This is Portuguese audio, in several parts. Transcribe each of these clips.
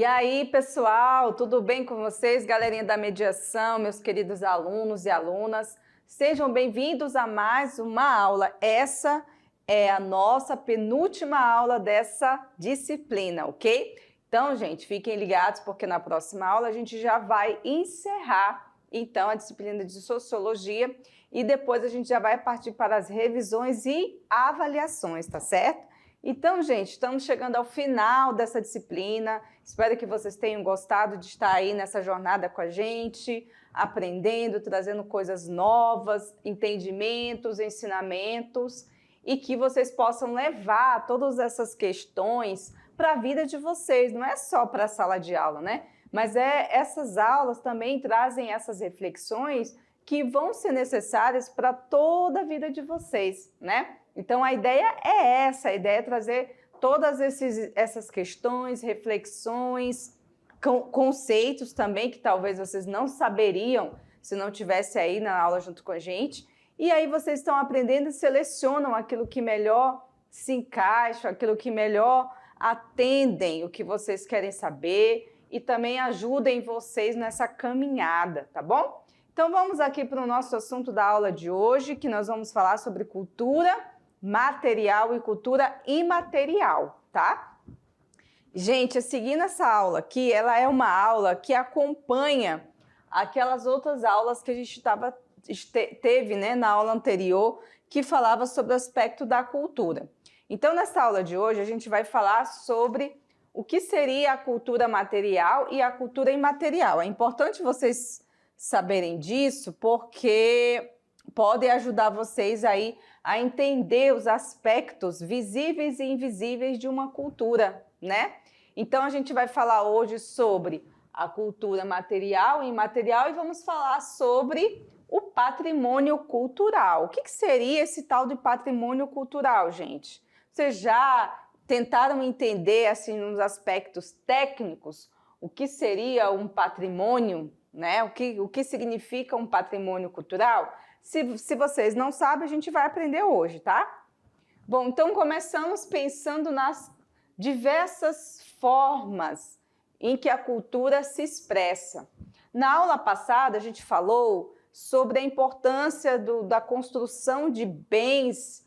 E aí, pessoal, tudo bem com vocês? Galerinha da mediação, meus queridos alunos e alunas, sejam bem-vindos a mais uma aula. Essa é a nossa penúltima aula dessa disciplina, ok? Então, gente, fiquem ligados porque na próxima aula a gente já vai encerrar, então, a disciplina de Sociologia e depois a gente já vai partir para as revisões e avaliações, tá certo? Então, gente, estamos chegando ao final dessa disciplina. Espero que vocês tenham gostado de estar aí nessa jornada com a gente, aprendendo, trazendo coisas novas, entendimentos, ensinamentos, e que vocês possam levar todas essas questões para a vida de vocês. Não é só para a sala de aula, né? Mas essas aulas também trazem essas reflexões que vão ser necessárias para toda a vida de vocês, né? Então, a ideia é essa, a ideia é trazer todas essas questões, reflexões, conceitos também que talvez vocês não saberiam se não tivesse aí na aula junto com a gente. E aí vocês estão aprendendo e selecionam aquilo que melhor se encaixa, aquilo que melhor atendem o que vocês querem saber e também ajudem vocês nessa caminhada, tá bom? Então, vamos aqui para o nosso assunto da aula de hoje, que nós vamos falar sobre cultura material e cultura imaterial, tá? Gente, seguindo essa aula aqui, ela é uma aula que acompanha aquelas outras aulas que a gente teve, né, na aula anterior, que falava sobre o aspecto da cultura. Então, nessa aula de hoje, a gente vai falar sobre o que seria a cultura material e a cultura imaterial. É importante vocês saberem disso, porque pode ajudar vocês aí a entender os aspectos visíveis e invisíveis de uma cultura, né? Então, a gente vai falar hoje sobre a cultura material e imaterial e vamos falar sobre o patrimônio cultural. O que seria esse tal de patrimônio cultural, gente? Vocês já tentaram entender, assim, nos aspectos técnicos, o que seria um patrimônio, né? O que significa um patrimônio cultural? Se vocês não sabem, a gente vai aprender hoje, tá? Bom, então começamos pensando nas diversas formas em que a cultura se expressa. Na aula passada, a gente falou sobre a importância da construção de bens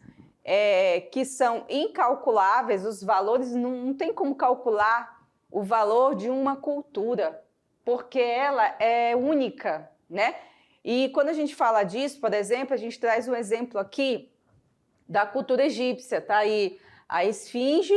que são incalculáveis, os valores, não tem como calcular o valor de uma cultura, porque ela é única, né? E quando a gente fala disso, por exemplo, a gente traz um exemplo aqui da cultura egípcia, tá aí a esfinge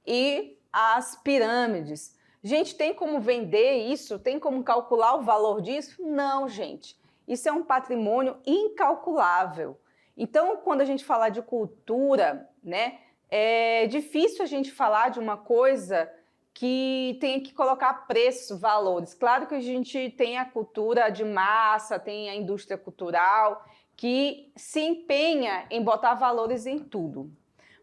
e as pirâmides. Gente, tem como vender isso? Tem como calcular o valor disso? Não, gente. Isso é um patrimônio incalculável. Então, quando a gente fala de cultura, né, é difícil a gente falar de uma coisa que tem que colocar preço, valores. Claro que a gente tem a cultura de massa, tem a indústria cultural, que se empenha em botar valores em tudo.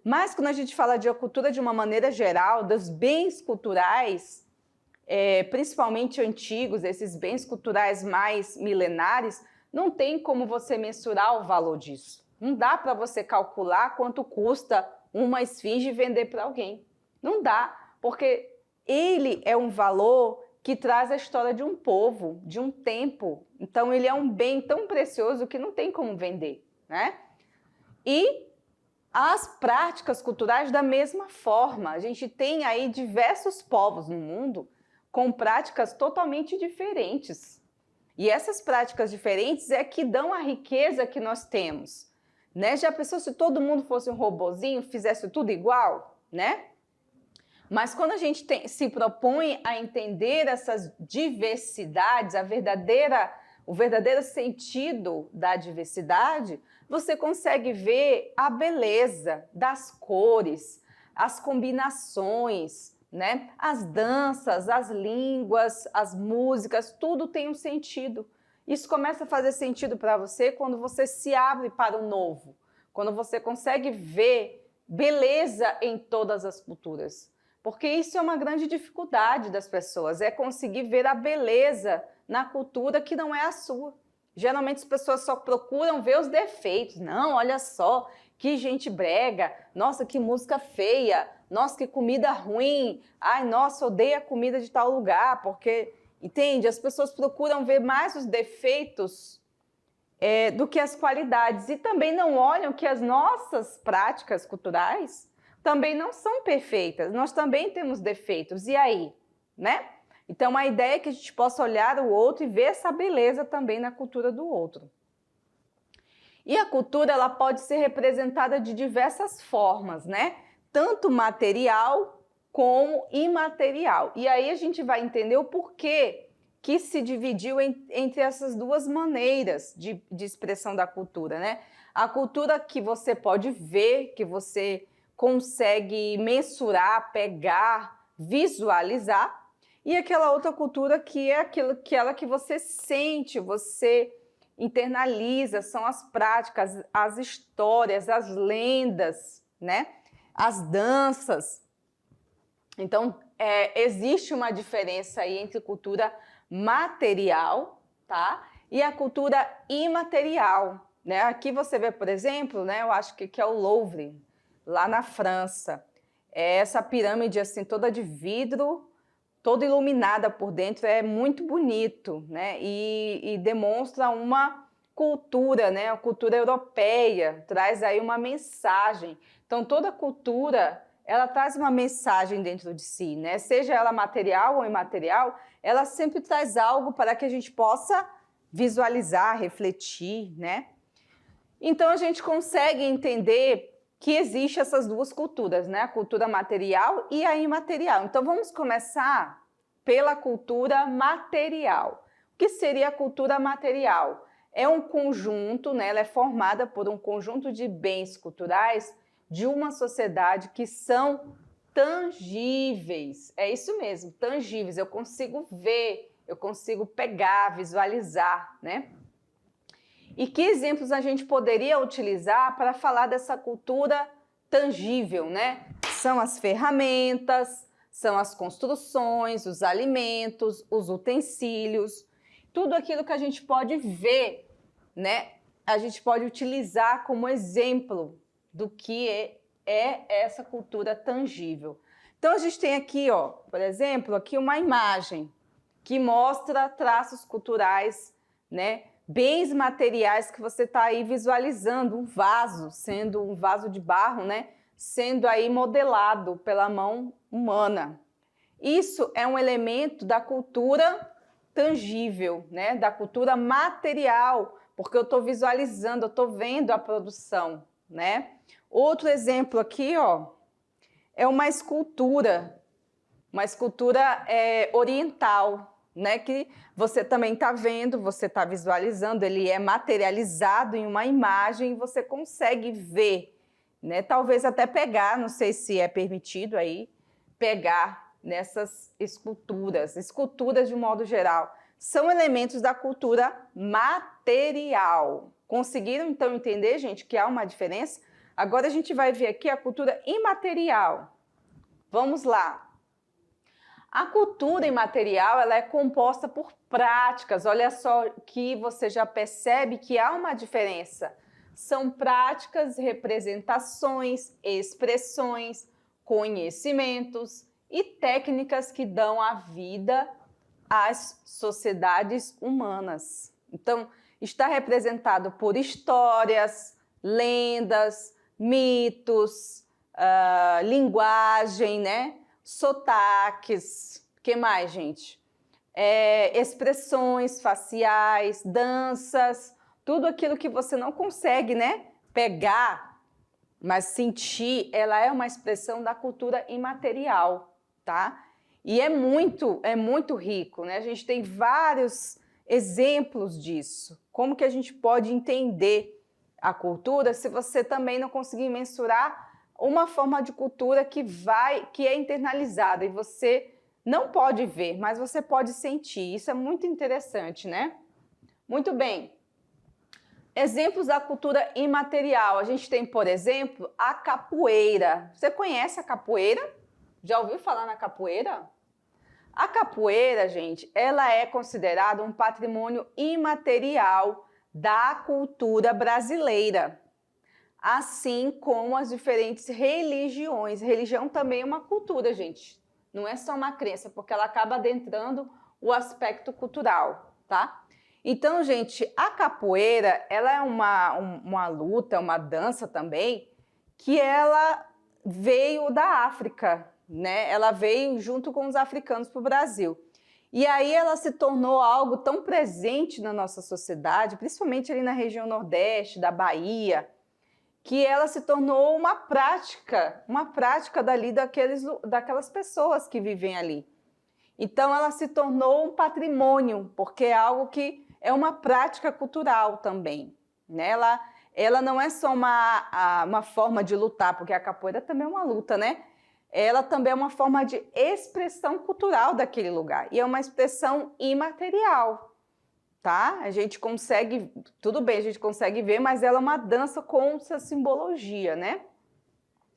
Mas quando a gente fala de a cultura de uma maneira geral, dos bens culturais, principalmente antigos, esses bens culturais mais milenares, não tem como você mensurar o valor disso. Não dá para você calcular quanto custa uma esfinge vender para alguém. Não dá, porque ele é um valor que traz a história de um povo, de um tempo. Então, ele é um bem tão precioso que não tem como vender, né? E as práticas culturais da mesma forma. A gente tem aí diversos povos no mundo com práticas totalmente diferentes. E essas práticas diferentes é que dão a riqueza que nós temos, né? Já pensou se todo mundo fosse um robozinho, fizesse tudo igual, né? Mas quando a gente se propõe a entender essas diversidades, o verdadeiro sentido da diversidade, você consegue ver a beleza das cores, as combinações, né? As danças, as línguas, as músicas, tudo tem um sentido. Isso começa a fazer sentido para você quando você se abre para o novo, quando você consegue ver beleza em todas as culturas. Porque isso é uma grande dificuldade das pessoas, é conseguir ver a beleza na cultura que não é a sua. Geralmente as pessoas só procuram ver os defeitos. Não, olha só, que gente brega, nossa, que música feia, nossa, que comida ruim, ai, nossa, odeio a comida de tal lugar, porque, entende? As pessoas procuram ver mais os defeitos do que as qualidades e também não olham que as nossas práticas culturais também não são perfeitas, nós também temos defeitos, e aí, né? Então a ideia é que a gente possa olhar o outro e ver essa beleza também na cultura do outro. E a cultura, ela pode ser representada de diversas formas, né? Tanto material como imaterial. E aí a gente vai entender o porquê que se dividiu entre essas duas maneiras de expressão da cultura, né? A cultura que você pode ver, que você consegue mensurar, pegar, visualizar, e aquela outra cultura que é aquela que você sente, você internaliza, são as práticas, as histórias, as lendas, né? As danças. Então, existe uma diferença aí entre cultura material, tá? E a cultura imaterial, né? Aqui você vê, por exemplo, né? Eu acho que é o Louvre, lá na França. É essa pirâmide assim toda de vidro, toda iluminada por dentro, é muito bonito, né? E demonstra uma cultura, né? A cultura europeia, traz aí uma mensagem. Então, toda cultura, ela traz uma mensagem dentro de si, né? Seja ela material ou imaterial, ela sempre traz algo para que a gente possa visualizar, refletir, né? Então, a gente consegue entender que existe essas duas culturas, né? A cultura material e a imaterial. Então, vamos começar pela cultura material. O que seria a cultura material? É um conjunto, né? Ela é formada por um conjunto de bens culturais de uma sociedade que são tangíveis. É isso mesmo, tangíveis. Eu consigo ver, eu consigo pegar, visualizar, né? E que exemplos a gente poderia utilizar para falar dessa cultura tangível, né? São as ferramentas, são as construções, os alimentos, os utensílios, tudo aquilo que a gente pode ver, né? A gente pode utilizar como exemplo do que é essa cultura tangível. Então a gente tem aqui, ó, por exemplo, aqui uma imagem que mostra traços culturais, né? Bens materiais que você está aí visualizando, um vaso, sendo um vaso de barro, né? Sendo aí modelado pela mão humana. Isso é um elemento da cultura tangível, né? Da cultura material, porque eu estou visualizando, eu estou vendo a produção, né? Outro exemplo aqui, ó, é uma escultura oriental, né, que você também está vendo, você está visualizando, ele é materializado em uma imagem e você consegue ver, né, talvez até pegar, não sei se é permitido aí, pegar nessas esculturas de um modo geral. São elementos da cultura material. Conseguiram então entender, gente, que há uma diferença? Agora a gente vai ver aqui a cultura imaterial. Vamos lá. A cultura imaterial, ela é composta por práticas. Olha só que você já percebe que há uma diferença. São práticas, representações, expressões, conhecimentos e técnicas que dão a vida às sociedades humanas. Então, está representado por histórias, lendas, mitos, linguagem, né? Sotaques, que mais, gente? Expressões faciais, danças, tudo aquilo que você não consegue, né, pegar, mas sentir, ela é uma expressão da cultura imaterial, tá? E é muito rico, né? A gente tem vários exemplos disso. Como que a gente pode entender a cultura se você também não conseguir mensurar uma forma de cultura que é internalizada e você não pode ver, mas você pode sentir. Isso é muito interessante, né? Muito bem. Exemplos da cultura imaterial. A gente tem, por exemplo, a capoeira. Você conhece a capoeira? Já ouviu falar na capoeira? A capoeira, gente, ela é considerada um patrimônio imaterial da cultura brasileira. assim como as diferentes religiões. Religião também é uma cultura, gente. Não é só uma crença, porque ela acaba adentrando o aspecto cultural, tá? Então, gente, a capoeira, ela é uma luta, uma dança também, que ela veio da África, né? Ela veio junto com os africanos para o Brasil. E aí ela se tornou algo tão presente na nossa sociedade, principalmente ali na região Nordeste, da Bahia, que ela se tornou uma prática dali daquelas pessoas que vivem ali. Então ela se tornou um patrimônio, porque é algo que é uma prática cultural também, né? Ela não é só uma forma de lutar, porque a capoeira também é uma luta, né? Ela também é uma forma de expressão cultural daquele lugar, e é uma expressão imaterial. Tá? A gente consegue, tudo bem, a gente consegue ver, mas ela é uma dança com essa simbologia, né?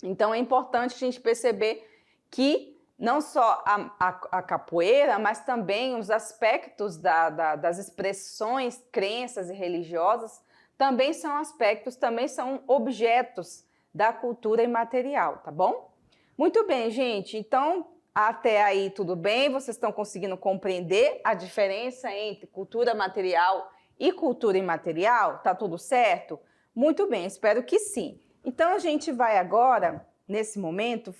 Então é importante a gente perceber que não só a capoeira, mas também os aspectos das expressões, crenças e religiosas também são aspectos, também são objetos da cultura imaterial, tá bom? Muito bem, gente, então até aí tudo bem? Vocês estão conseguindo compreender a diferença entre cultura material e cultura imaterial? Tá tudo certo? Muito bem, espero que sim. Então a gente vai agora, nesse momento,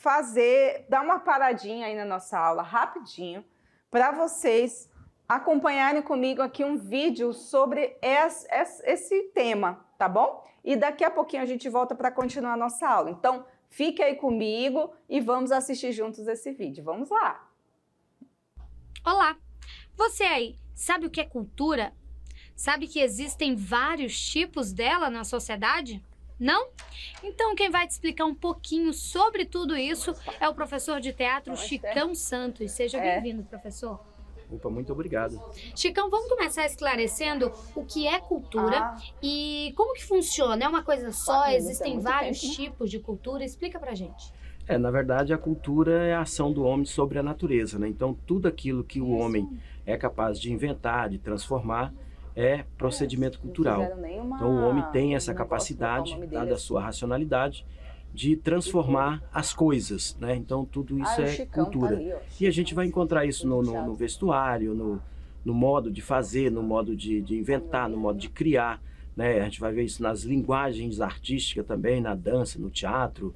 dar uma paradinha aí na nossa aula rapidinho, para vocês acompanharem comigo aqui um vídeo sobre esse tema, tá bom? E daqui a pouquinho a gente volta para continuar a nossa aula. Então, fique aí comigo e vamos assistir juntos esse vídeo. Vamos lá! Olá! Você aí, sabe o que é cultura? Sabe que existem vários tipos dela na sociedade? Não? Então quem vai te explicar um pouquinho sobre tudo isso é o professor de teatro Chicão Santos. Seja bem-vindo, professor. Opa, muito obrigado. Chicão, vamos começar esclarecendo o que é cultura e como que funciona? É uma coisa só? Existem vários tipos de cultura? Explica pra gente. Na verdade, a cultura é a ação do homem sobre a natureza, né? Então, tudo aquilo que o homem é capaz de inventar, de transformar, é procedimento cultural. Então, o homem tem essa capacidade, dada a sua racionalidade, de transformar as coisas, né? Então tudo isso é cultura. E a gente vai encontrar isso no vestuário, no modo de fazer, no modo de inventar, no modo de criar, né? A gente vai ver isso nas linguagens artísticas também, na dança, no teatro,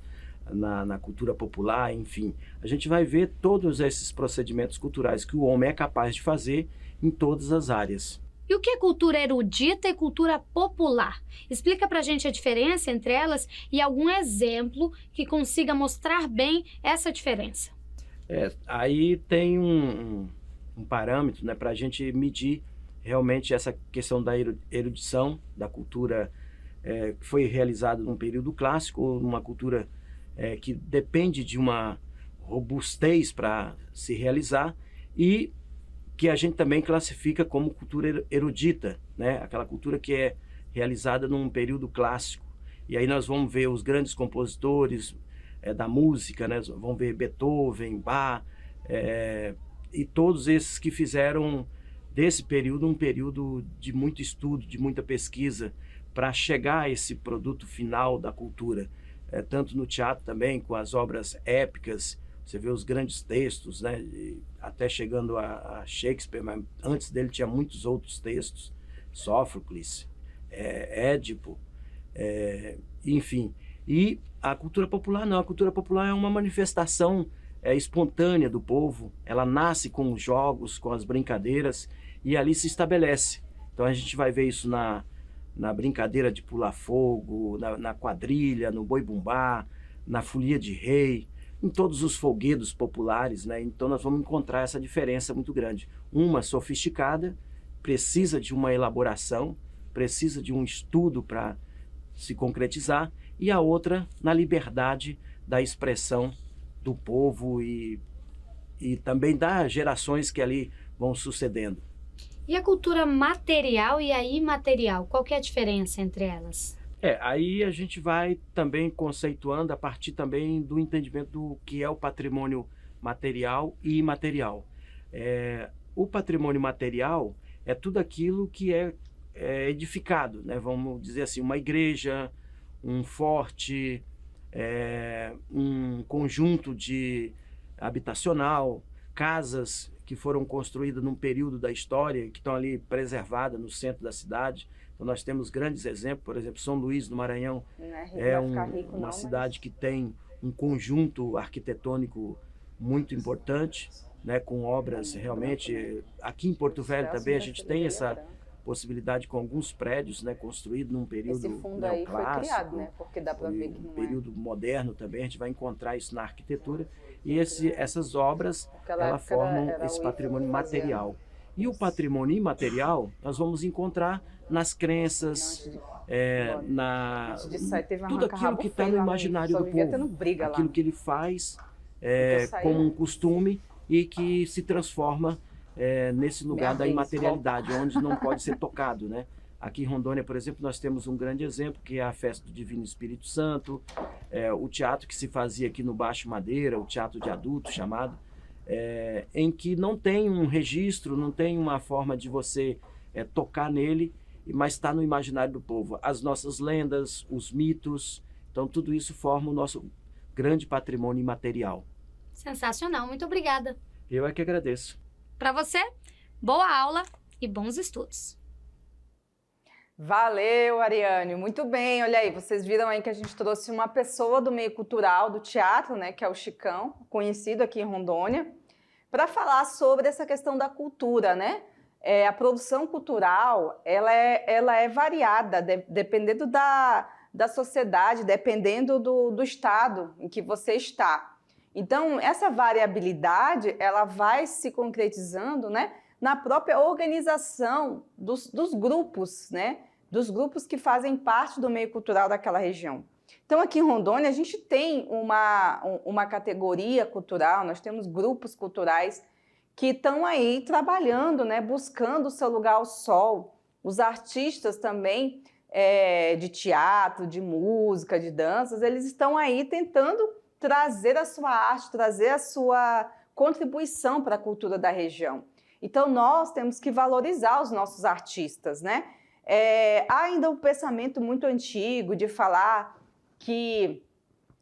na cultura popular, enfim. A gente vai ver todos esses procedimentos culturais que o homem é capaz de fazer em todas as áreas. E o que é cultura erudita e cultura popular? Explica pra gente a diferença entre elas e algum exemplo que consiga mostrar bem essa diferença. Aí tem um parâmetro, né, para a gente medir realmente essa questão da erudição, da cultura que foi realizada num período clássico, ou numa cultura que depende de uma robustez para se realizar, e que a gente também classifica como cultura erudita, né? Aquela cultura que é realizada num período clássico. E aí nós vamos ver os grandes compositores da música, né? Vamos ver Beethoven, Bach, e todos esses que fizeram desse período um período de muito estudo, de muita pesquisa, para chegar a esse produto final da cultura. Tanto no teatro também, com as obras épicas. Você vê os grandes textos, né? Até chegando a Shakespeare, mas antes dele tinha muitos outros textos, Sófocles, Édipo, enfim. E a cultura popular não, a cultura popular é uma manifestação espontânea do povo, ela nasce com os jogos, com as brincadeiras, e ali se estabelece. Então a gente vai ver isso na brincadeira de pular fogo, na quadrilha, no boi-bumbá, na folia de rei, em todos os folguedos populares, né? Então nós vamos encontrar essa diferença muito grande. Uma sofisticada, precisa de uma elaboração, precisa de um estudo para se concretizar, e a outra na liberdade da expressão do povo e também das gerações que ali vão sucedendo. E a cultura material e a imaterial, qual que é a diferença entre elas? Aí a gente vai também conceituando a partir também do entendimento do que é o patrimônio material e imaterial. O patrimônio material é tudo aquilo que é edificado, né? Vamos dizer assim, uma igreja, um forte, um conjunto de habitacional, casas que foram construídas num período da história, que estão ali preservadas no centro da cidade. Então nós temos grandes exemplos, por exemplo, São Luís, no Maranhão, uma cidade que tem um conjunto arquitetônico muito importante, né, com obras realmente... Aqui em Porto Velho também a gente tem essa possibilidade com alguns prédios, né, construídos num período neoclássico. Esse fundo aí foi criado, né? Porque dá para ver que não período moderno também, a gente vai encontrar isso na arquitetura. E essas obras, elas formam esse patrimônio material. E o patrimônio imaterial, nós vamos encontrar nas crenças, tudo aquilo que está no imaginário do povo, aquilo que ele faz como um costume e que se transforma nesse lugar da imaterialidade, onde não pode ser tocado, né? Aqui em Rondônia, por exemplo, nós temos um grande exemplo, que é a festa do Divino Espírito Santo, o teatro que se fazia aqui no Baixo Madeira, o teatro de adulto chamado, em que não tem um registro, não tem uma forma de você tocar nele, mas está no imaginário do povo. As nossas lendas, os mitos, então tudo isso forma o nosso grande patrimônio imaterial. Sensacional, muito obrigada. Eu é que agradeço. Para você, boa aula e bons estudos. Valeu, Ariane, muito bem. Olha aí, vocês viram aí que a gente trouxe uma pessoa do meio cultural, do teatro, né, que é o Chicão, conhecido aqui em Rondônia, para falar sobre essa questão da cultura, né? A produção cultural, ela é variada, dependendo da sociedade, dependendo do estado em que você está. Então, essa variabilidade, ela vai se concretizando, né, na própria organização dos grupos, né? Dos grupos que fazem parte do meio cultural daquela região. Então, aqui em Rondônia, a gente tem uma categoria cultural, nós temos grupos culturais que estão aí trabalhando, né, buscando o seu lugar ao sol. Os artistas também de teatro, de música, de danças, eles estão aí tentando trazer a sua arte, trazer a sua contribuição para a cultura da região. Então, nós temos que valorizar os nossos artistas, né? Há ainda um pensamento muito antigo de falar que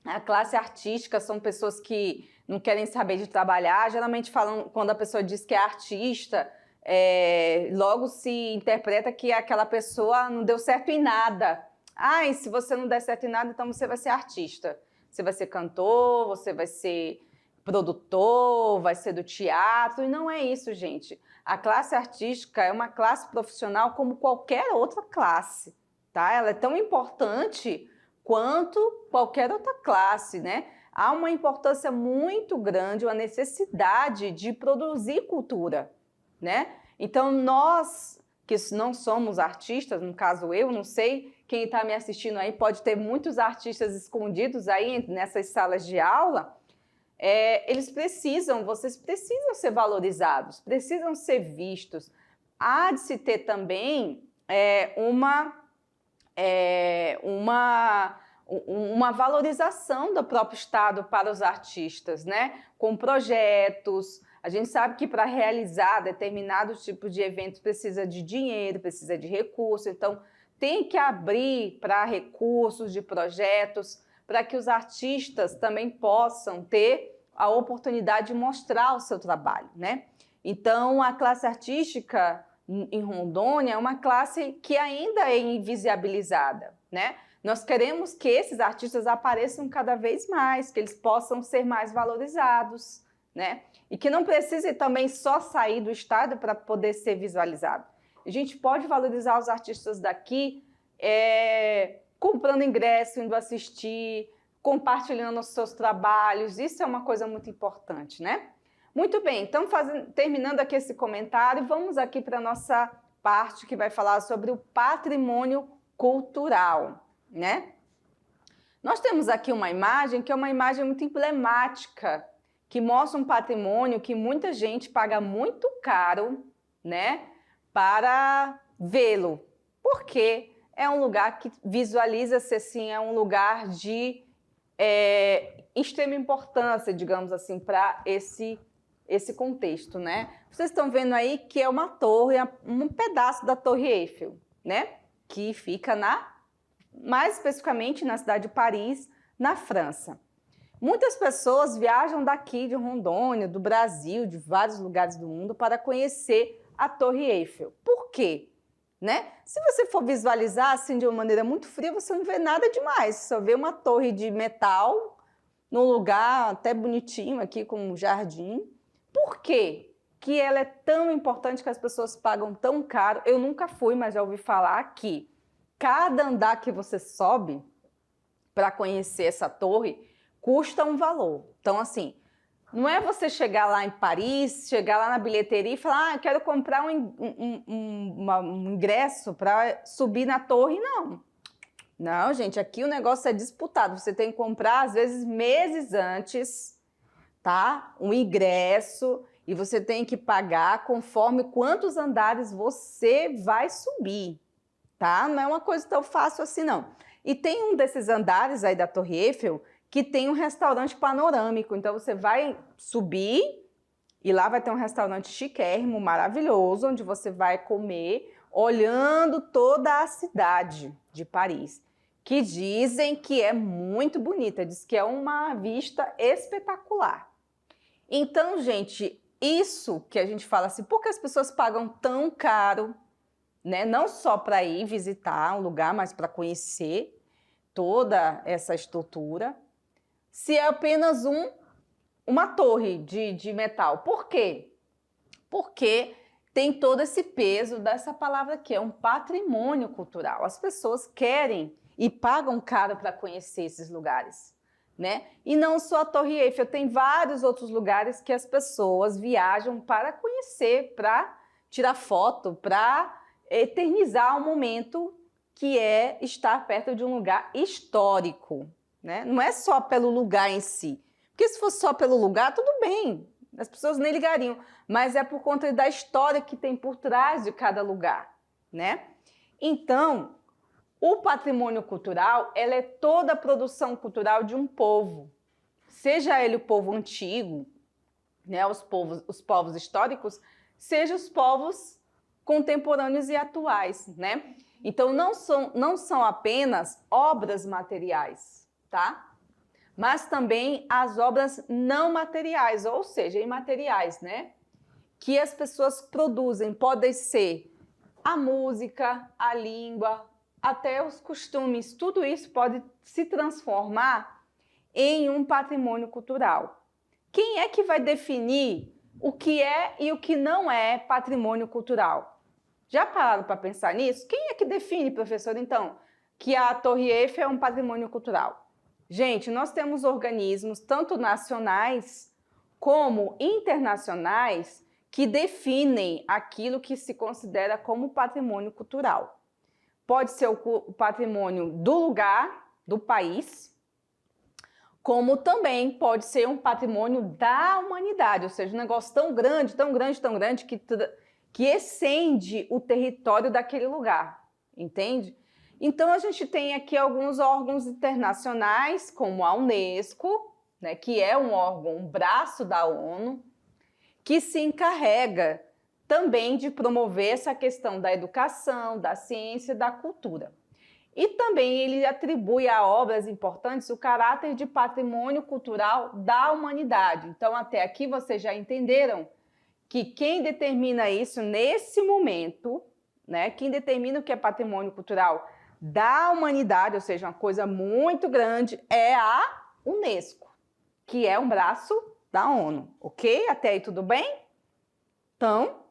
a classe artística são pessoas que não querem saber de trabalhar. Geralmente, quando a pessoa diz que é artista, logo se interpreta que aquela pessoa não deu certo em nada. E se você não der certo em nada, então você vai ser artista. Você vai ser cantor, você vai ser produtor, vai ser do teatro, e não é isso, gente. A classe artística é uma classe profissional como qualquer outra classe, tá? Ela é tão importante quanto qualquer outra classe, né? Há uma importância muito grande, uma necessidade de produzir cultura, né? Então, nós que não somos artistas, no caso eu, não sei, quem está me assistindo aí pode ter muitos artistas escondidos aí nessas salas de aula. Vocês precisam ser valorizados, precisam ser vistos. Há de se ter também uma valorização do próprio Estado para os artistas, né? Com projetos. A gente sabe que para realizar determinados tipos de eventos precisa de dinheiro, precisa de recursos, então tem que abrir para recursos de projetos, para que os artistas também possam ter a oportunidade de mostrar o seu trabalho, né? Então, a classe artística em Rondônia é uma classe que ainda é invisibilizada, né? Nós queremos que esses artistas apareçam cada vez mais, que eles possam ser mais valorizados, né? E que não precise também só sair do estado para poder ser visualizado. A gente pode valorizar os artistas daqui comprando ingresso, indo assistir, compartilhando os seus trabalhos. Isso é uma coisa muito importante, né? Muito bem, então terminando aqui esse comentário, vamos aqui para a nossa parte que vai falar sobre o patrimônio cultural, né? Nós temos aqui uma imagem que é uma imagem muito emblemática, que mostra um patrimônio que muita gente paga muito caro, né, para vê-lo. Por quê? É um lugar que visualiza-se assim, é um lugar de extrema importância, digamos assim, para esse contexto, né? Vocês estão vendo aí que é uma torre, um pedaço da Torre Eiffel, né? Que fica mais especificamente na cidade de Paris, na França. Muitas pessoas viajam daqui de Rondônia, do Brasil, de vários lugares do mundo para conhecer a Torre Eiffel. Por quê? Né? Se você for visualizar assim de uma maneira muito fria, você não vê nada demais, você só vê uma torre de metal num lugar até bonitinho aqui com um jardim. Por quê que ela é tão importante que as pessoas pagam tão caro? Eu nunca fui, mas já ouvi falar que cada andar que você sobe para conhecer essa torre custa um valor. Então, assim, não é você chegar lá em Paris, chegar lá na bilheteria e falar, eu quero comprar um ingresso para subir na torre, não. Não, gente, aqui o negócio é disputado. Você tem que comprar, às vezes, meses antes, tá? Um ingresso, e você tem que pagar conforme quantos andares você vai subir, tá? Não é uma coisa tão fácil assim, não. E tem um desses andares aí da Torre Eiffel que tem um restaurante panorâmico. Então, você vai subir e lá vai ter um restaurante chiquérrimo, maravilhoso, onde você vai comer olhando toda a cidade de Paris, que dizem que é muito bonita, diz que é uma vista espetacular. Então, gente, isso que a gente fala assim, por que as pessoas pagam tão caro, né? Não só para ir visitar um lugar, mas para conhecer toda essa estrutura, se é apenas uma torre de metal. Por quê? Porque tem todo esse peso dessa palavra aqui, é um patrimônio cultural. As pessoas querem e pagam caro para conhecer esses lugares, né? E não só a Torre Eiffel, tem vários outros lugares que as pessoas viajam para conhecer, para tirar foto, para eternizar o momento que é estar perto de um lugar histórico, né? Não é só pelo lugar em si, porque se fosse só pelo lugar, tudo bem, as pessoas nem ligariam, mas é por conta da história que tem por trás de cada lugar, né? Então, o patrimônio cultural, ela é toda a produção cultural de um povo, seja ele o povo antigo, né, os povos históricos, seja os povos contemporâneos e atuais, né? Então, não são apenas obras materiais, tá? Mas também as obras não materiais, ou seja, imateriais, né? Que as pessoas produzem, podem ser a música, a língua, até os costumes, tudo isso pode se transformar em um patrimônio cultural. Quem é que vai definir o que é e o que não é patrimônio cultural? Já pararam para pensar nisso? Quem é que define, professor, então, que a Torre Eiffel é um patrimônio cultural? Gente, nós temos organismos, tanto nacionais como internacionais, que definem aquilo que se considera como patrimônio cultural. Pode ser o patrimônio do lugar, do país, como também pode ser um patrimônio da humanidade, ou seja, um negócio tão grande, tão grande, tão grande, que excede o território daquele lugar, entende? Então, a gente tem aqui alguns órgãos internacionais, como a Unesco, né, que é um órgão, um braço da ONU, que se encarrega também de promover essa questão da educação, da ciência e da cultura. E também ele atribui a obras importantes o caráter de patrimônio cultural da humanidade. Então, até aqui vocês já entenderam que quem determina isso nesse momento, né, quem determina o que é patrimônio cultural da humanidade, ou seja, uma coisa muito grande, é a Unesco, que é um braço da ONU, ok? Até aí tudo bem? Então,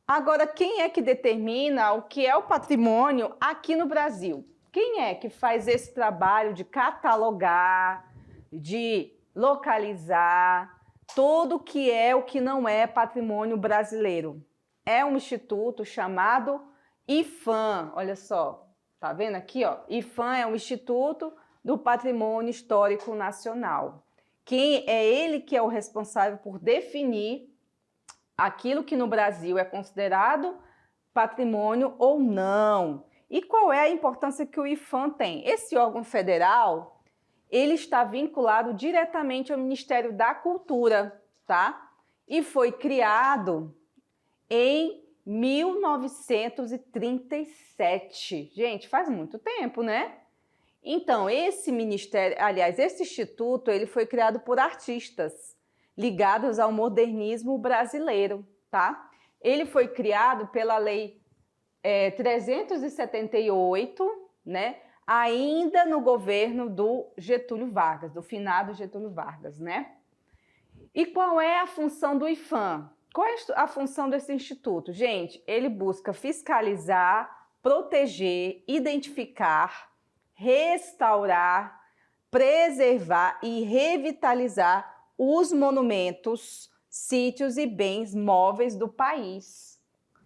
agora, quem é que determina o que é o patrimônio aqui no Brasil? Quem é que faz esse trabalho de catalogar, de localizar tudo que é o que não é patrimônio brasileiro? É um instituto chamado IPHAN. Olha só, tá vendo aqui, ó? IPHAN é um Instituto do Patrimônio Histórico Nacional. Quem é ele que é o responsável por definir aquilo que no Brasil é considerado patrimônio ou não. E qual é a importância que o IPHAN tem? Esse órgão federal, ele está vinculado diretamente ao Ministério da Cultura, tá? E foi criado em 1937. Gente, faz muito tempo, né? Então, esse ministério, aliás, esse instituto, ele foi criado por artistas ligados ao modernismo brasileiro, tá? Ele foi criado pela Lei 378, né? Ainda no governo do Getúlio Vargas, do finado Getúlio Vargas, né? E qual é a função do IPHAN? Qual é a função desse instituto? Gente, ele busca fiscalizar, proteger, identificar, restaurar, preservar e revitalizar os monumentos, sítios e bens móveis do país.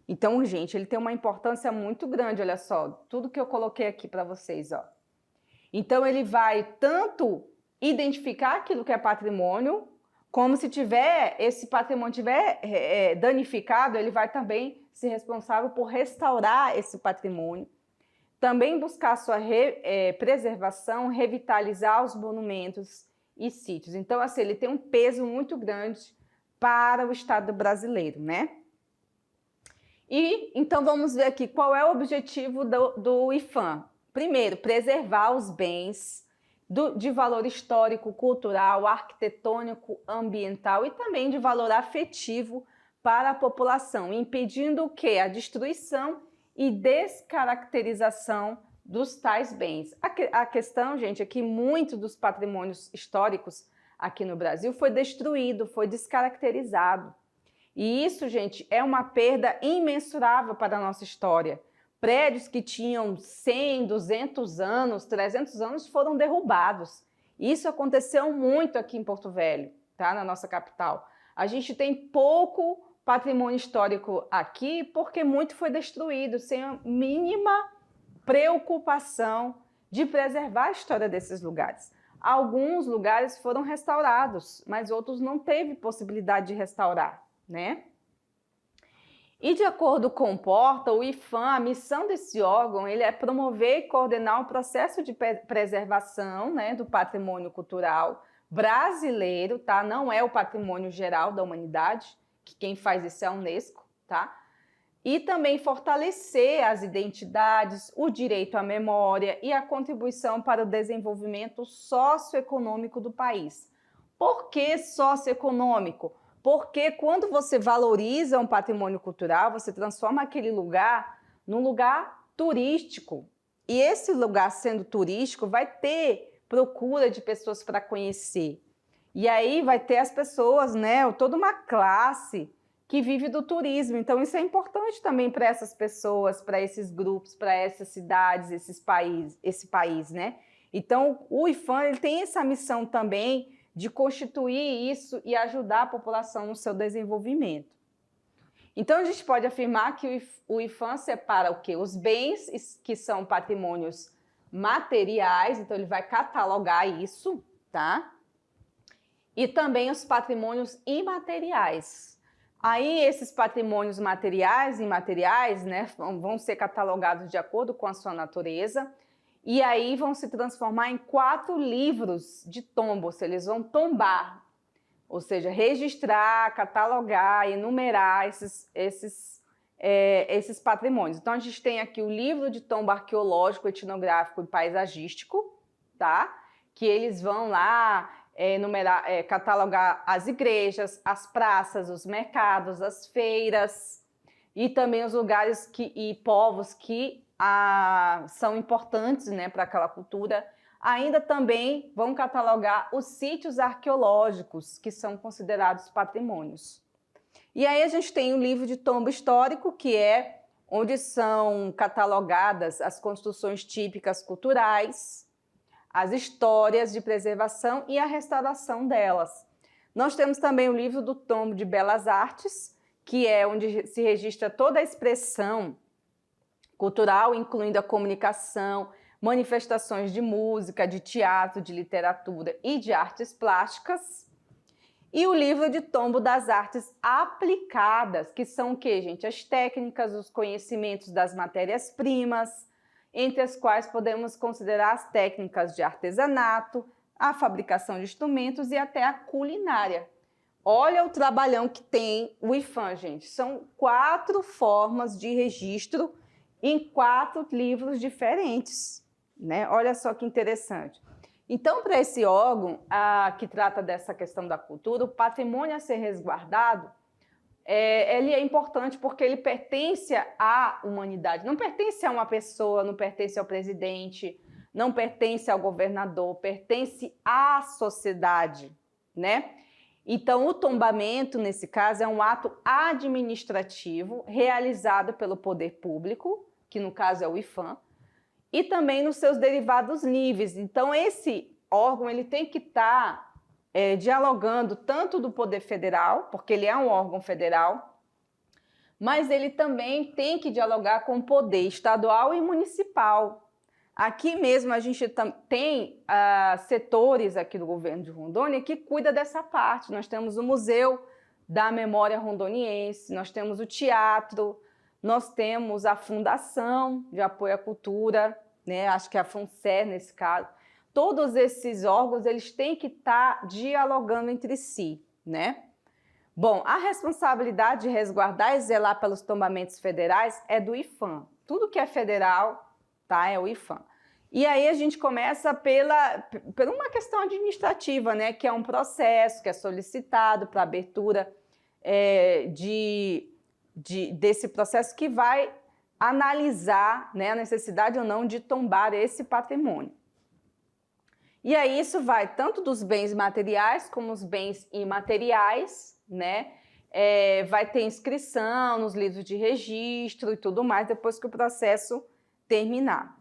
Então, gente, ele tem uma importância muito grande, olha só, tudo que eu coloquei aqui para vocês, ó. Então, ele vai tanto identificar aquilo que é patrimônio, como se esse patrimônio tiver danificado, ele vai também ser responsável por restaurar esse patrimônio, também buscar sua preservação, revitalizar os monumentos e sítios. Então, assim, ele tem um peso muito grande para o Estado brasileiro, né? E, então, vamos ver aqui qual é o objetivo do IPHAN. Primeiro, preservar os bens de valor histórico, cultural, arquitetônico, ambiental e também de valor afetivo para a população, impedindo o quê? A destruição e descaracterização dos tais bens. A questão, gente, é que muito dos patrimônios históricos aqui no Brasil foi destruído, foi descaracterizado. E isso, gente, é uma perda imensurável para a nossa história. Prédios que tinham 100, 200 anos, 300 anos foram derrubados. Isso aconteceu muito aqui em Porto Velho, tá? Na nossa capital. A gente tem pouco patrimônio histórico aqui porque muito foi destruído, sem a mínima preocupação de preservar a história desses lugares. Alguns lugares foram restaurados, mas outros não teve possibilidade de restaurar, né? E de acordo com o Porta, o IPHAN, a missão desse órgão, ele é promover e coordenar o processo de preservação, né, do patrimônio cultural brasileiro, tá? Não é o patrimônio geral da humanidade, que quem faz isso é a Unesco, tá? E também fortalecer as identidades, o direito à memória e a contribuição para o desenvolvimento socioeconômico do país. Por que socioeconômico? Porque quando você valoriza um patrimônio cultural, você transforma aquele lugar num lugar turístico. E esse lugar, sendo turístico, vai ter procura de pessoas para conhecer. E aí vai ter as pessoas, né, toda uma classe que vive do turismo. Então, isso é importante também para essas pessoas, para esses grupos, para essas cidades, esse país, né? Então, o IPHAN ele tem essa missão também de constituir isso e ajudar a população no seu desenvolvimento. Então, a gente pode afirmar que o IPHAN separa o quê? Os bens que são patrimônios materiais, então ele vai catalogar isso, tá? E também os patrimônios imateriais. Aí, esses patrimônios materiais e imateriais, né, vão ser catalogados de acordo com a sua natureza, e aí vão se transformar em 4 livros de tombo, eles vão tombar, ou seja, registrar, catalogar, enumerar esses patrimônios. Então, a gente tem aqui o livro de tombo arqueológico, etnográfico e paisagístico, tá? Que eles vão lá catalogar as igrejas, as praças, os mercados, as feiras e também os lugares e povos que são importantes, né, para aquela cultura. Ainda também vão catalogar os sítios arqueológicos que são considerados patrimônios. E aí a gente tem o livro de tombo histórico, que é onde são catalogadas as construções típicas culturais, as histórias de preservação e a restauração delas. Nós temos também o livro do tombo de belas artes, que é onde se registra toda a expressão cultural, incluindo a comunicação, manifestações de música, de teatro, de literatura e de artes plásticas. E o livro de tombo das artes aplicadas, que são o quê, gente? As técnicas, os conhecimentos das matérias-primas, entre as quais podemos considerar as técnicas de artesanato, a fabricação de instrumentos e até a culinária. Olha o trabalhão que tem o IPHAN, gente. São 4 formas de registro em 4 livros diferentes, né? Olha só que interessante. Então, para esse órgão que trata dessa questão da cultura, o patrimônio a ser resguardado, ele é importante porque ele pertence à humanidade, não pertence a uma pessoa, não pertence ao presidente, não pertence ao governador, pertence à sociedade, né? Então, o tombamento, nesse caso, é um ato administrativo realizado pelo poder público, que no caso é o IPHAN, e também nos seus derivados livres. Então, esse órgão ele tem que estar dialogando tanto do poder federal, porque ele é um órgão federal, mas ele também tem que dialogar com o poder estadual e municipal. Aqui mesmo a gente tem setores aqui do governo de Rondônia que cuida dessa parte. Nós temos o Museu da Memória Rondoniense, nós temos o teatro, nós temos a Fundação de Apoio à Cultura, né? Acho que é a FUNCER nesse caso. Todos esses órgãos eles têm que estar dialogando entre si, né? Bom, a responsabilidade de resguardar e zelar pelos tombamentos federais é do IPHAN. Tudo que é federal, tá, é o IPHAN. E aí a gente começa por uma questão administrativa, né, que é um processo que é solicitado para abertura desse processo que vai analisar, né, a necessidade ou não de tombar esse patrimônio. E aí isso vai tanto dos bens materiais como os bens imateriais, né? Vai ter inscrição nos livros de registro e tudo mais depois que o processo terminar.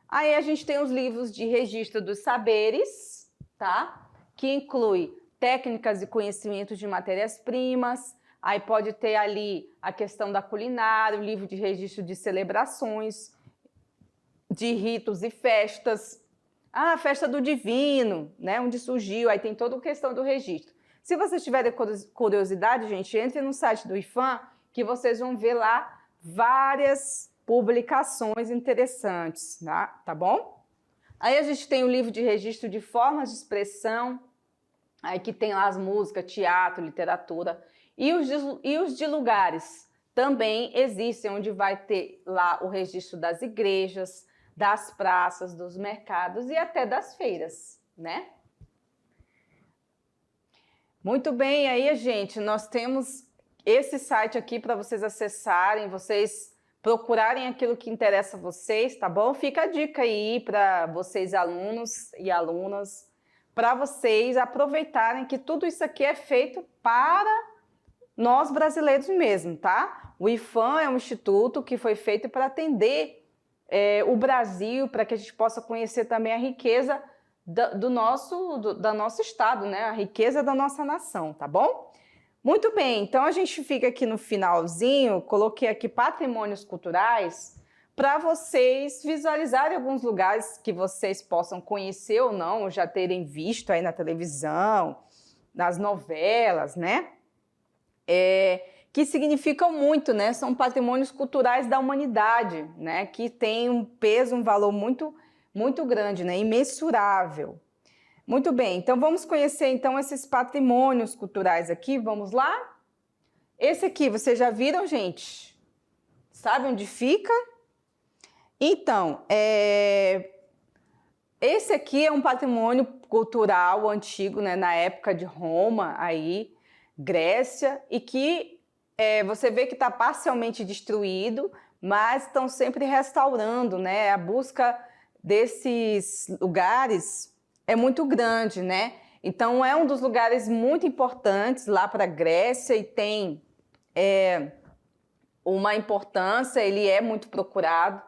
Aí a gente tem os livros de registro dos saberes, tá? Que inclui técnicas e conhecimentos de matérias-primas, aí pode ter ali a questão da culinária, o livro de registro de celebrações, de ritos e festas. A festa do divino, né? Onde surgiu, aí tem toda a questão do registro. Se vocês tiverem curiosidade, gente, entre no site do IPHAN, que vocês vão ver lá várias publicações interessantes, tá bom? Aí a gente tem o livro de registro de formas de expressão, aí que tem lá as músicas, teatro, literatura, e os de lugares também existem, onde vai ter lá o registro das igrejas, das praças, dos mercados e até das feiras, né? Muito bem, aí, gente, nós temos esse site aqui para vocês acessarem, vocês procurarem aquilo que interessa a vocês, tá bom? Fica a dica aí para vocês, alunos e alunas, para vocês aproveitarem que tudo isso aqui é feito para nós brasileiros mesmo, tá? O IPHAN é um instituto que foi feito para atender o Brasil, para que a gente possa conhecer também a riqueza do nosso estado, né? A riqueza da nossa nação, tá bom? Muito bem, então a gente fica aqui no finalzinho, coloquei aqui patrimônios culturais para vocês visualizarem alguns lugares que vocês possam conhecer ou não, ou já terem visto aí na televisão, nas novelas, né? Que significam muito, né? São patrimônios culturais da humanidade, né? Que tem um peso, um valor muito, muito grande, né? Imensurável. Muito bem, então vamos conhecer então esses patrimônios culturais aqui, vamos lá? Esse aqui, vocês já viram, gente? Sabe onde fica? Então, esse aqui é um patrimônio cultural antigo, né? Na época de Roma, aí, Grécia, e que você vê que está parcialmente destruído, mas estão sempre restaurando, né? A busca desses lugares é muito grande, né? Então, é um dos lugares muito importantes lá para a Grécia e tem uma importância, ele é muito procurado.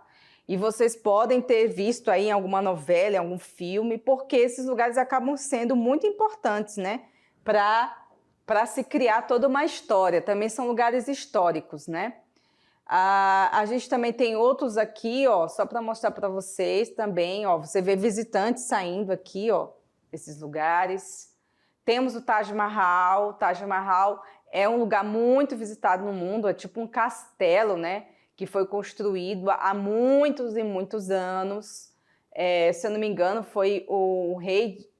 E vocês podem ter visto aí em alguma novela, em algum filme, porque esses lugares acabam sendo muito importantes, né? Para se criar toda uma história. Também são lugares históricos, né? A gente também tem outros aqui, ó, só para mostrar para vocês também, ó, você vê visitantes saindo aqui, ó, desses lugares. Temos o Taj Mahal. O Taj Mahal é um lugar muito visitado no mundo, é tipo um castelo, né? Que foi construído há muitos e muitos anos. Se eu não me engano, foi o rei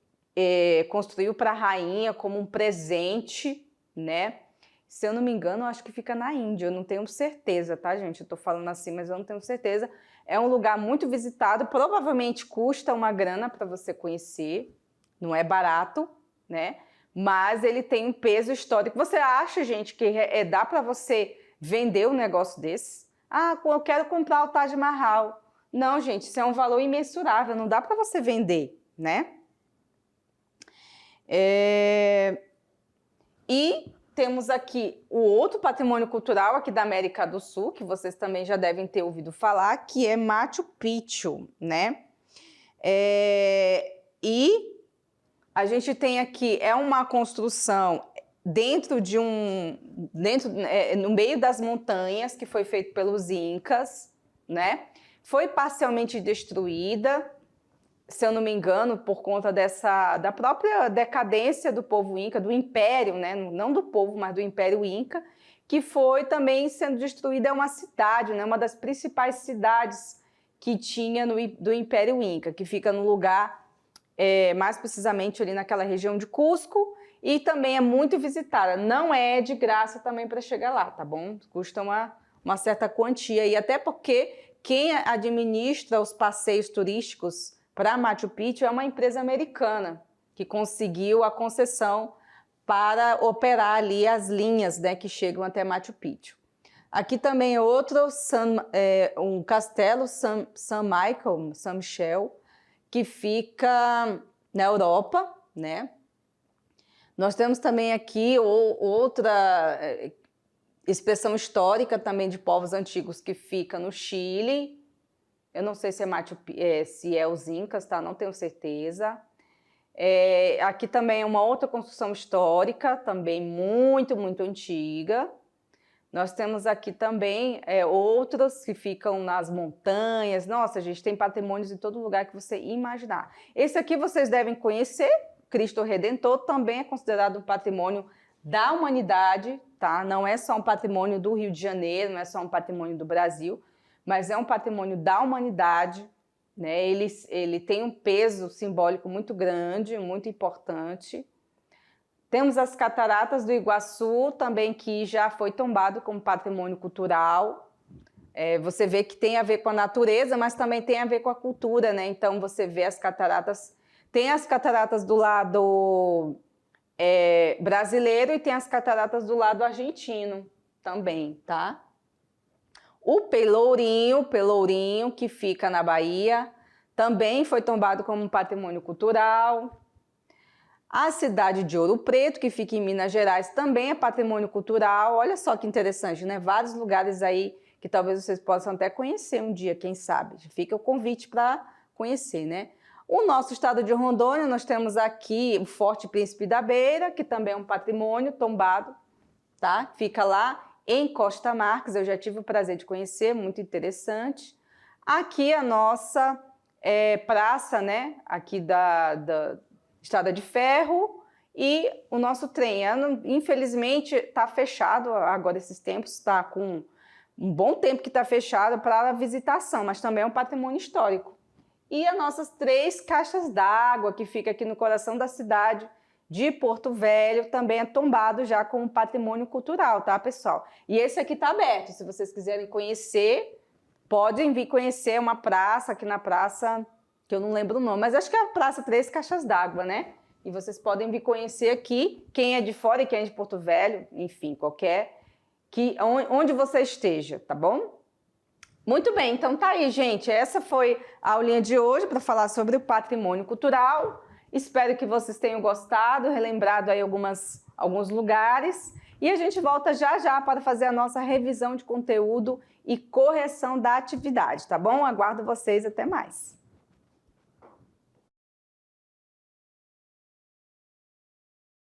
construiu para a rainha como um presente, né? Se eu não me engano, eu acho que fica na Índia, eu não tenho certeza, tá, gente? Eu tô falando assim, mas eu não tenho certeza. É um lugar muito visitado, provavelmente custa uma grana para você conhecer, não é barato, né? Mas ele tem um peso histórico. Você acha, gente, que dá para você vender um negócio desse? Ah, eu quero comprar o Taj Mahal. Não, gente, isso é um valor imensurável, não dá para você vender, né? E temos aqui o outro patrimônio cultural aqui da América do Sul, que vocês também já devem ter ouvido falar, que é Machu Picchu, né? E a gente tem aqui, uma construção no meio das montanhas, que foi feito pelos Incas, né? Foi parcialmente destruída, se eu não me engano, por conta da própria decadência do povo Inca, do Império, né? Não do povo, mas do Império Inca, que foi também sendo destruída. É uma cidade, né? Uma das principais cidades que tinha do Império Inca, que fica no lugar, mais precisamente ali naquela região de Cusco, e também é muito visitada. Não é de graça também para chegar lá, tá bom? Custa uma certa quantia, e até porque quem administra os passeios turísticos para Machu Picchu é uma empresa americana que conseguiu a concessão para operar ali as linhas, né, que chegam até Machu Picchu. Aqui também é outro, um castelo, San Michel, que fica na Europa, né? Nós temos também aqui outra expressão histórica também de povos antigos que fica no Chile. Eu não sei se se é os Incas, tá? Não tenho certeza. Aqui também é uma outra construção histórica, também muito, muito antiga. Nós temos aqui também outras que ficam nas montanhas. Nossa, a gente tem patrimônios em todo lugar que você imaginar. Esse aqui vocês devem conhecer, Cristo Redentor, também é considerado um patrimônio da humanidade, tá? Não é só um patrimônio do Rio de Janeiro, não é só um patrimônio do Brasil, mas é um patrimônio da humanidade, né? Ele tem um peso simbólico muito grande, muito importante. Temos as Cataratas do Iguaçu, também, que já foi tombado como patrimônio cultural. Você vê que tem a ver com a natureza, mas também tem a ver com a cultura, né? Então, você vê as cataratas... Tem as cataratas do lado brasileiro e tem as cataratas do lado argentino também, tá? O Pelourinho, que fica na Bahia, também foi tombado como patrimônio cultural. A cidade de Ouro Preto, que fica em Minas Gerais, também é patrimônio cultural. Olha só que interessante, né? Vários lugares aí que talvez vocês possam até conhecer um dia, quem sabe. Fica o convite para conhecer, né? O nosso estado de Rondônia, nós temos aqui o Forte Príncipe da Beira, que também é um patrimônio tombado, tá? Fica lá em Costa Marques, eu já tive o prazer de conhecer, muito interessante. Aqui a nossa praça, né? Aqui da Estrada de Ferro, e o nosso trem. Infelizmente está fechado agora esses tempos, está com um bom tempo que está fechado para visitação, mas também é um patrimônio histórico. E as nossas 3 caixas d'água, que fica aqui no coração da cidade de Porto Velho, também é tombado já como patrimônio cultural, tá, pessoal? E esse aqui está aberto, se vocês quiserem conhecer, podem vir conhecer uma praça, aqui na praça, que eu não lembro o nome, mas acho que é a Praça 3 Caixas d'Água, né? E vocês podem vir conhecer aqui, quem é de fora e quem é de Porto Velho, enfim, onde você esteja, tá bom? Muito bem, então tá aí, gente. Essa foi a aulinha de hoje para falar sobre o patrimônio cultural. Espero que vocês tenham gostado, relembrado aí alguns lugares. E a gente volta já já para fazer a nossa revisão de conteúdo e correção da atividade, tá bom? Aguardo vocês, até mais.